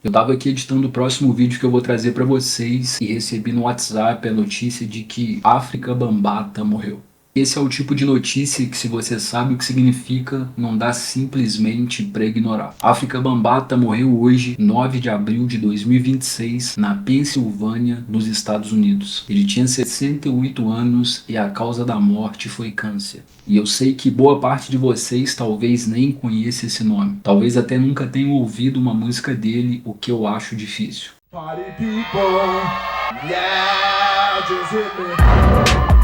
Eu tava aqui editando o próximo vídeo que eu vou trazer pra vocês e recebi no WhatsApp a notícia de que Afrika Bambaataa morreu. Esse é o tipo de notícia que, se você sabe o que significa, não dá simplesmente pra ignorar. Afrika Bambaataa morreu hoje, 9 de abril de 2026, na Pensilvânia, nos Estados Unidos. Ele tinha 68 anos e a causa da morte foi câncer. E eu sei que boa parte de vocês talvez nem conheça esse nome. Talvez até nunca tenham ouvido uma música dele, o que eu acho difícil. Party people, yeah, just hit me.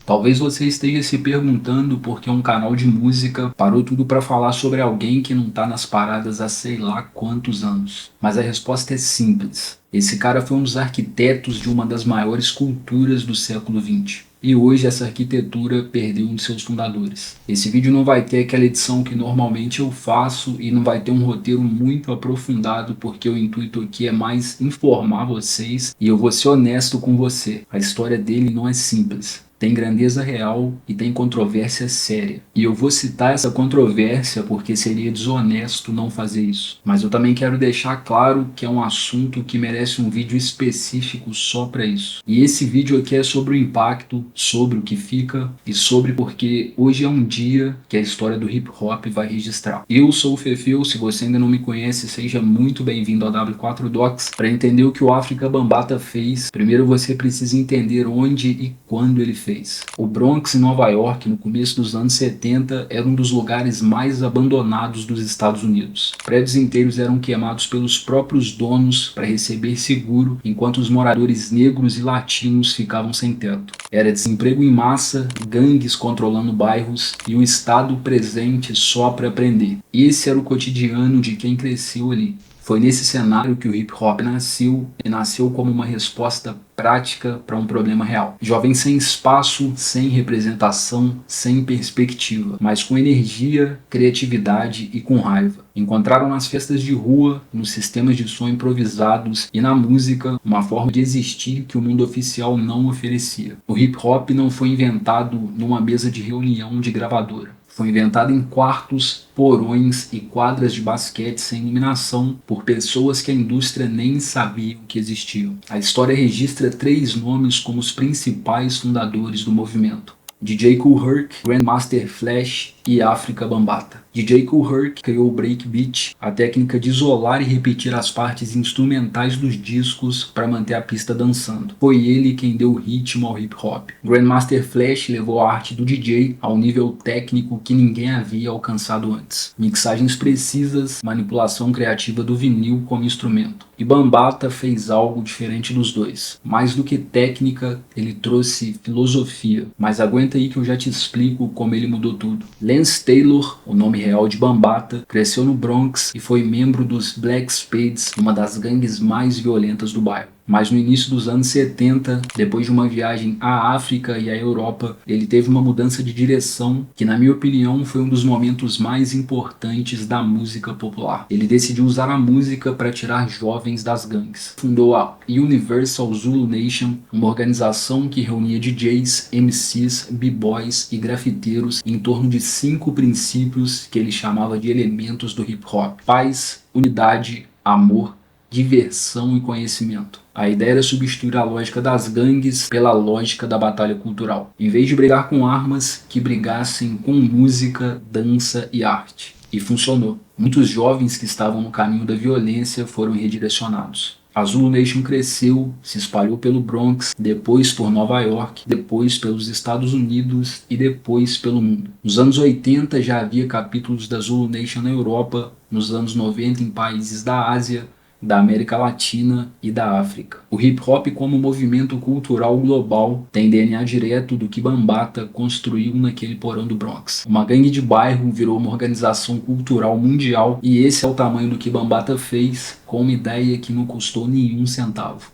Talvez você esteja se perguntando por que um canal de música parou tudo para falar sobre alguém que não tá nas paradas há sei lá quantos anos. Mas a resposta é simples. Esse cara foi um dos arquitetos de uma das maiores culturas do século XX. E hoje essa arquitetura perdeu um de seus fundadores. Esse vídeo não vai ter aquela edição que normalmente eu faço e não vai ter um roteiro muito aprofundado, porque o intuito aqui é mais informar vocês e eu vou ser honesto com você. A história dele não é simples. Tem grandeza real e tem controvérsia séria. E eu vou citar essa controvérsia porque seria desonesto não fazer isso. Mas eu também quero deixar claro que é um assunto que merece um vídeo específico só para isso. E esse vídeo aqui é sobre o impacto, sobre o que fica e sobre porque hoje é um dia que a história do hip hop vai registrar. Eu sou o Fefeu, se você ainda não me conhece, seja muito bem-vindo ao W4 Docs. Para entender o que o Afrika Bambaataa fez, primeiro você precisa entender onde e quando ele fez. O Bronx, em Nova York, no começo dos anos 70, era um dos lugares mais abandonados dos Estados Unidos. Prédios inteiros eram queimados pelos próprios donos para receber seguro, enquanto os moradores negros e latinos ficavam sem teto. Era desemprego em massa, gangues controlando bairros e um Estado presente só para prender. Esse era o cotidiano de quem cresceu ali. Foi nesse cenário que o hip hop nasceu, e nasceu como uma resposta prática para um problema real. Jovens sem espaço, sem representação, sem perspectiva, mas com energia, criatividade e com raiva. Encontraram nas festas de rua, nos sistemas de som improvisados e na música uma forma de existir que o mundo oficial não oferecia. O hip hop não foi inventado numa mesa de reunião de gravadora. Foi inventado em quartos, porões e quadras de basquete sem iluminação por pessoas que a indústria nem sabia que existiam. A história registra 3 nomes como os principais fundadores do movimento: DJ Kool Herc, Grandmaster Flash e Afrika Bambaataa. DJ Kool Herc criou o breakbeat, a técnica de isolar e repetir as partes instrumentais dos discos para manter a pista dançando. Foi ele quem deu ritmo ao hip hop. Grandmaster Flash levou a arte do DJ ao nível técnico que ninguém havia alcançado antes. Mixagens precisas, manipulação criativa do vinil como instrumento. E Bambaataa fez algo diferente dos dois. Mais do que técnica, ele trouxe filosofia. Mas aguenta aí que eu já te explico como ele mudou tudo. Lance Taylor, o nome real de Bambaataa, cresceu no Bronx e foi membro dos Black Spades, uma das gangues mais violentas do bairro. Mas no início dos anos 70, depois de uma viagem à África e à Europa, ele teve uma mudança de direção que, na minha opinião, foi um dos momentos mais importantes da música popular. Ele decidiu usar a música para tirar jovens das gangues. Fundou a Universal Zulu Nation, uma organização que reunia DJs, MCs, b-boys e grafiteiros em torno de 5 princípios que ele chamava de elementos do hip hop: paz, unidade, amor, diversão e conhecimento. A ideia era substituir a lógica das gangues pela lógica da batalha cultural. Em vez de brigar com armas, que brigassem com música, dança e arte. E funcionou. Muitos jovens que estavam no caminho da violência foram redirecionados. A Zulu Nation cresceu, se espalhou pelo Bronx, depois por Nova York, depois pelos Estados Unidos e depois pelo mundo. Nos anos 80 já havia capítulos da Zulu Nation na Europa, nos anos 90 em países da Ásia, da América Latina e da África. O hip hop, como movimento cultural global, tem DNA direto do que Bambaataa construiu naquele porão do Bronx. Uma gangue de bairro virou uma organização cultural mundial, e esse é o tamanho do que Bambaataa fez com uma ideia que não custou nenhum centavo.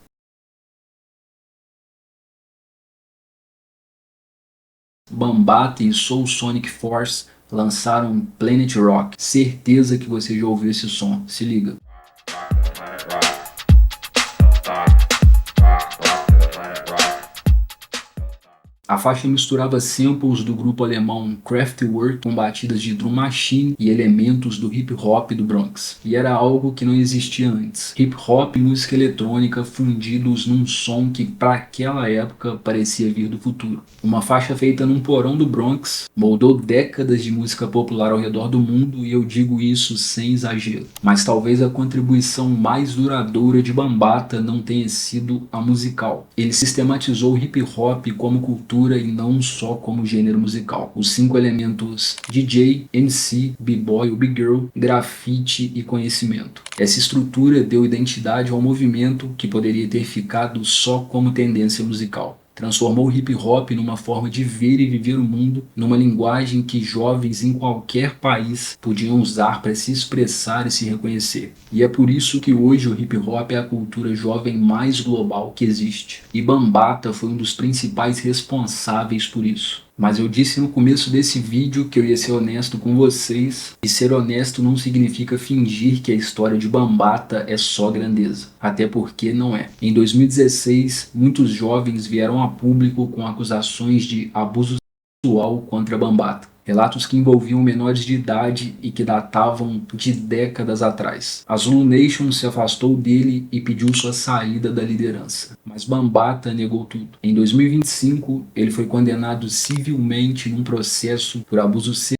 Bambaataa e Soul Sonic Force lançaram Planet Rock. Certeza que você já ouviu esse som. Se liga. A faixa misturava samples do grupo alemão Kraftwerk com batidas de drum machine e elementos do hip hop do Bronx. E era algo que não existia antes. Hip hop e música eletrônica fundidos num som que para aquela época parecia vir do futuro. Uma faixa feita num porão do Bronx moldou décadas de música popular ao redor do mundo, e eu digo isso sem exagero. Mas talvez a contribuição mais duradoura de Bambaataa não tenha sido a musical. Ele sistematizou o hip hop como cultura e não só como gênero musical. Os 5 elementos DJ, MC, B-boy ou B-girl, grafite e conhecimento. Essa estrutura deu identidade ao movimento que poderia ter ficado só como tendência musical. Transformou o hip hop numa forma de ver e viver o mundo, numa linguagem que jovens em qualquer país podiam usar para se expressar e se reconhecer. E é por isso que hoje o hip hop é a cultura jovem mais global que existe. E Bambaataa foi um dos principais responsáveis por isso. Mas eu disse no começo desse vídeo que eu ia ser honesto com vocês, e ser honesto não significa fingir que a história de Bambaataa é só grandeza, até porque não é. Em 2016, muitos jovens vieram a público com acusações de abuso sexual contra Bambaataa. Relatos que envolviam menores de idade e que datavam de décadas atrás. A Zulu Nation se afastou dele e pediu sua saída da liderança, mas Bambaataa negou tudo. Em 2025, ele foi condenado civilmente num processo por abuso sexual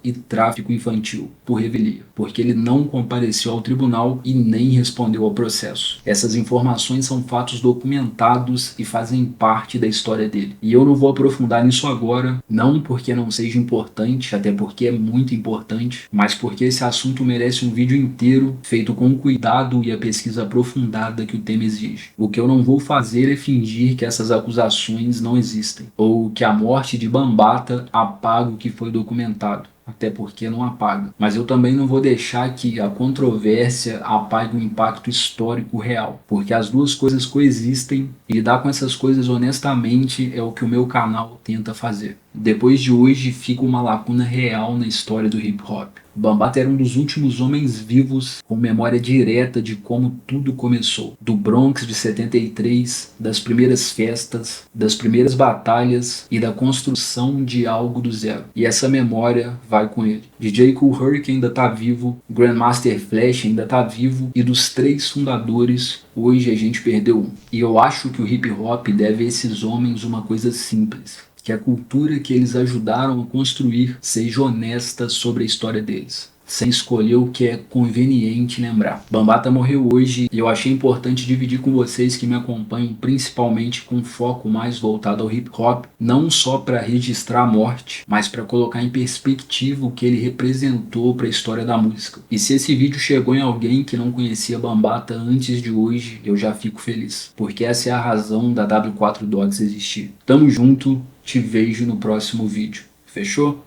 e tráfico infantil, por revelia, porque ele não compareceu ao tribunal e nem respondeu ao processo. Essas informações são fatos documentados e fazem parte da história dele. E eu não vou aprofundar nisso agora, não porque não seja importante, até porque é muito importante, mas porque esse assunto merece um vídeo inteiro, feito com o cuidado e a pesquisa aprofundada que o tema exige. O que eu não vou fazer é fingir que essas acusações não existem, ou que a morte de Bambaataa apaga o que foi documentado. Até porque não apaga. Mas eu também não vou deixar que a controvérsia apague o impacto histórico real, porque as duas coisas coexistem, e lidar com essas coisas honestamente é o que o meu canal tenta fazer. Depois de hoje fica uma lacuna real na história do hip hop. Bambaataa era um dos últimos homens vivos com memória direta de como tudo começou. Do Bronx de 73, das primeiras festas, das primeiras batalhas e da construção de algo do zero. E essa memória vai com ele. DJ Kool Herc ainda tá vivo, Grandmaster Flash ainda tá vivo, e dos 3 fundadores, hoje a gente perdeu um. E eu acho que o hip hop deve a esses homens uma coisa simples: que a cultura que eles ajudaram a construir seja honesta sobre a história deles, sem escolher o que é conveniente lembrar. Bambaataa morreu hoje e eu achei importante dividir com vocês que me acompanham, principalmente com foco mais voltado ao hip hop, não só para registrar a morte, mas para colocar em perspectiva o que ele representou para a história da música. E se esse vídeo chegou em alguém que não conhecia Bambaataa antes de hoje, eu já fico feliz, porque essa é a razão da W4 Dogs existir. Tamo junto, te vejo no próximo vídeo. Fechou?